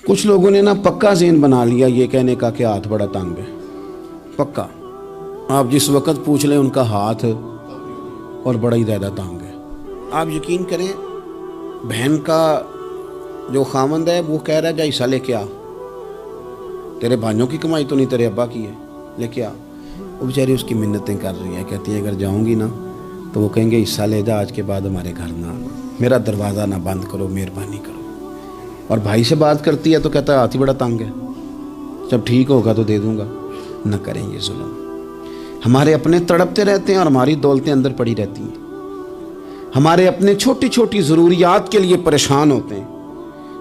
کچھ لوگوں نے نا پکا ذہن بنا لیا یہ کہنے کا کہ ہاتھ بڑا تنگ ہے، پکا، آپ جس وقت پوچھ لیں ان کا ہاتھ اور بڑا ہی زیادہ تنگ ہے۔ آپ یقین کریں، بہن کا جو خامند ہے وہ کہہ رہا ہے جا حصہ لے کے آ، تیرے بھائیوں کی کمائی تو نہیں، تیرے ابا کی ہے، لے کے آ۔ وہ بیچاری اس کی منتیں کر رہی ہے، کہتی ہے اگر جاؤں گی نا تو وہ کہیں گے حصہ لے جا، آج کے بعد ہمارے گھر نہ آنا، میرا دروازہ نہ بند کرو، مہربانی کرو۔ اور بھائی سے بات کرتی ہے تو کہتا ہے ہاتھ ہی بڑا تنگ ہے، جب ٹھیک ہوگا تو دے دوں گا۔ نہ کریں یہ ظلم۔ ہمارے اپنے تڑپتے رہتے ہیں اور ہماری دولتیں اندر پڑی رہتی ہیں، ہمارے اپنے چھوٹی چھوٹی ضروریات کے لیے پریشان ہوتے ہیں،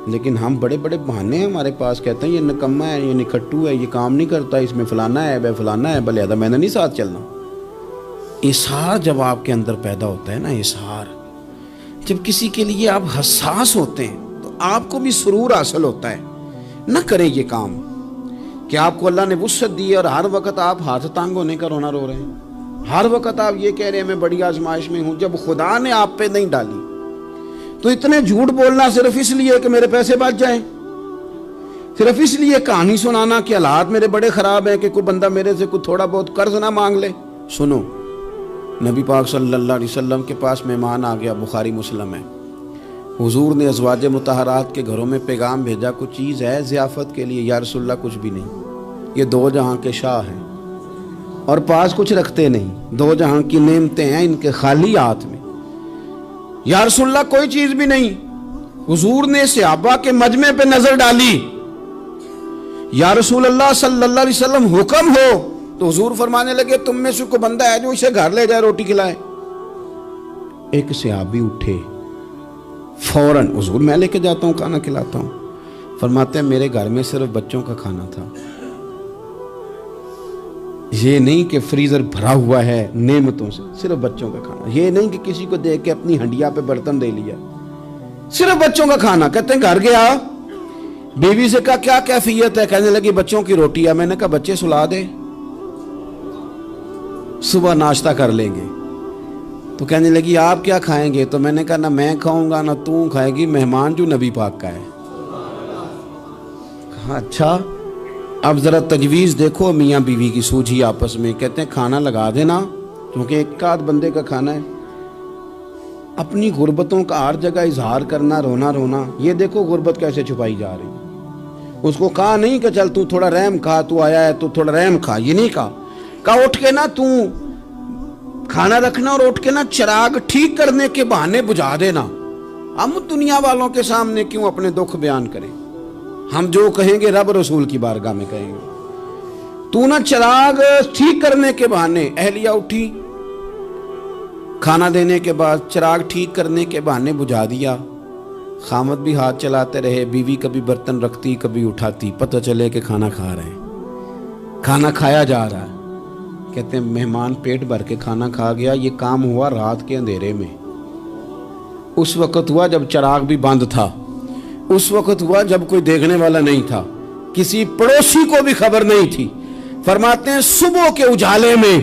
لیکن ہم بڑے بڑے بہانے ہیں ہمارے پاس، کہتے ہیں یہ نکما ہے، یہ نکھٹو ہے، یہ کام نہیں کرتا، اس میں فلانا ہے، بے فلانا ہے، بلے میں نے نہیں ساتھ چلنا۔ اظہار جب آپ کے اندر پیدا ہوتا ہے نا، اظہار، جب کسی کے لیے آپ حساس ہوتے ہیں تو آپ کو بھی سرور حاصل ہوتا ہے۔ نہ کریں یہ کام کہ آپ کو اللہ نے وسعت دی ہے اور ہر وقت آپ ہاتھ تانگ ہونے کا رونا رو رہے ہیں، ہر وقت آپ یہ کہہ رہے ہیں میں بڑی آزمائش میں ہوں، جب خدا نے آپ پہ نہیں ڈالی تو اتنے جھوٹ بولنا صرف اس لیے کہ میرے پیسے بچ جائیں، صرف اس لیے کہانی سنانا کہ حالات میرے بڑے خراب ہیں کہ کوئی بندہ میرے سے کوئی تھوڑا بہت قرض نہ مانگ لے۔ سنو، نبی پاک صلی اللہ علیہ وسلم کے پاس مہمان آ گیا، بخاری مسلم ہے، حضور نے ازواج مطہرات کے گھروں میں پیغام بھیجا کچھ چیز ہے ضیافت کے لیے، یا رسول اللہ کچھ بھی نہیں، یہ دو جہاں کے شاہ ہیں اور پاس کچھ رکھتے نہیں، دو جہاں کی نعمتیں ہیں ان کے خالی ہاتھ میں، یا رسول اللہ کوئی چیز بھی نہیں۔ حضور نے صحابہ کے مجمع پہ نظر ڈالی، یا رسول اللہ صلی اللہ علیہ وسلم حکم ہو، تو حضور فرمانے لگے تم میں سے کوئی بندہ ہے جو اسے گھر لے جائے روٹی کھلائے۔ ایک صحابی اٹھے فوراً، حضور میں لے کے جاتا ہوں کھانا کھلاتا ہوں۔ فرماتے ہیں میرے گھر میں صرف بچوں کا کھانا تھا، یہ نہیں کہ فریزر بھرا ہوا ہے نعمتوں سے، صرف بچوں کا کھانا، یہ نہیں کہ کسی کو دیکھ کے اپنی ہنڈیا پہ برتن دے لیا، صرف بچوں کا کھانا۔ کہتے ہیں گھر گیا، بیوی سے کہا کیا کیفیت ہے، کہنے لگی بچوں کی روٹی ہے۔ میں نے کہا بچے سلا دے، صبح ناشتہ کر لیں گے۔ تو کہنے لگی آپ کیا کھائیں گے؟ تو میں نے کہا نہ میں کھاؤں گا نہ تو کھائے گی، مہمان جو نبی پاک کا ہے۔ کہا اچھا، اب ذرا تجویز دیکھو میاں بیوی کی سوجھی آپس میں۔ کہتے ہیں کھانا لگا دینا، کیونکہ ایک آدھ بندے کا کھانا ہے۔ اپنی غربتوں کا ہر جگہ اظہار کرنا، رونا رونا، یہ دیکھو غربت کیسے چھپائی جا رہی۔ اس کو کہا نہیں کہ چل تو تھوڑا رحم کھا، تو آیا ہے تو تھوڑا رحم کھا، یہ نہیں کہا اٹھ کے نا تو کھانا رکھنا اور اٹھ کے نا چراغ ٹھیک کرنے کے بہانے بجھا دینا۔ ہم دنیا والوں کے سامنے کیوں اپنے دکھ بیان کریں؟ ہم جو کہیں گے رب رسول کی بارگاہ میں کہیں گے۔ تو نا چراغ ٹھیک کرنے کے بہانے، اہلیہ اٹھی کھانا دینے کے بعد چراغ ٹھیک کرنے کے بہانے بجھا دیا۔ خامد بھی ہاتھ چلاتے رہے، بیوی کبھی برتن رکھتی کبھی اٹھاتی، پتہ چلے کہ کھانا کھا رہے ہیں، کھانا کھایا جا رہا ہے۔ کہتے ہیں مہمان پیٹ بھر کے کھانا کھا گیا۔ یہ کام ہوا رات کے اندھیرے میں، اس وقت ہوا جب چراغ بھی بند تھا، اس وقت ہوا جب کوئی دیکھنے والا نہیں تھا، کسی پڑوسی کو بھی خبر نہیں تھی۔ فرماتے ہیں صبح کے اجالے میں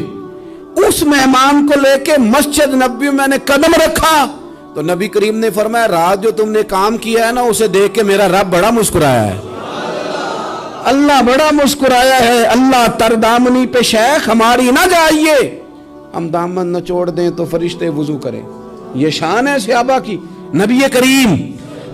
اس مہمان کو لے کے مسجد نبوی میں نے قدم رکھا تو نبی کریم نے فرمایا رات جو تم نے کام کیا ہے نا اسے دیکھ کے میرا رب بڑا مسکرایا ہے، اللہ بڑا مسکرایا ہے۔ اللہ تر دامنی پہ شیخ ہماری نہ جائیے، ہم دامن نہ چھوڑ دیں تو فرشتے وضو کریں۔ یہ شان ہے صحابہ کی۔ نبی کریم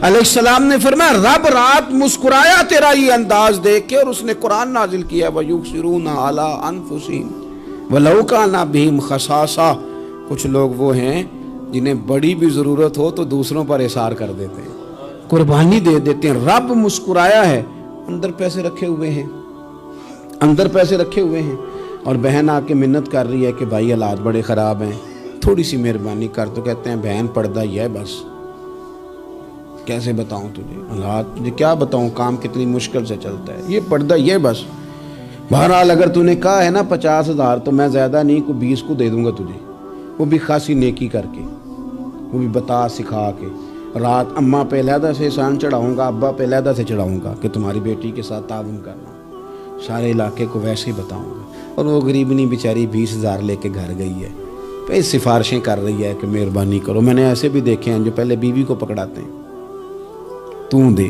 علیہ السلام نے فرمایا رب رات مسکرایا تیرا یہ انداز دیکھ کے، اور اس نے قرآن نازل کیا وَيُبْصِرُونَ عَلَىٰ أَنفُسِهِمْ وَلَوْ كَانَ بِهِمْ خَصَاصَةٌ۔ کچھ لوگ وہ ہیں جنہیں بڑی بھی ضرورت ہو تو دوسروں پر اثار کر دیتے ہیں، قربانی دے دیتے ہیں۔ رب مسکرایا ہے، اندر پیسے رکھے ہوئے ہیں، اندر پیسے رکھے ہوئے ہیں، اور بہن آ کے منت کر رہی ہے کہ بھائی حالات بڑے خراب ہیں، تھوڑی سی مہربانی کر۔ تو کہتے ہیں بہن پردہ یہ ہے بس، کیسے بتاؤں تجھے حالات، مجھے کیا بتاؤں، کام کتنی مشکل سے چلتا ہے، یہ پردہ یہ بس۔ بہرحال اگر تو نے کہا ہے نا 50,000 تو میں زیادہ نہیں کو 20 کو دے دوں گا تجھے، وہ بھی خاصی نیکی کر کے، وہ بھی بتا سکھا کے۔ رات اماں پہ علیحدہ سے احسان چڑھاؤں گا، ابا پہ علیحدہ سے چڑھاؤں گا کہ تمہاری بیٹی کے ساتھ تعاون کرنا، سارے علاقے کو ویسے ہی بتاؤں گا۔ اور وہ غریبنی بیچاری 20,000 لے کے گھر گئی ہے، پھر سفارشیں کر رہی ہے کہ مہربانی کرو۔ میں نے ایسے بھی دیکھے ہیں جو پہلے بیوی کو پکڑاتے ہیں، تو دے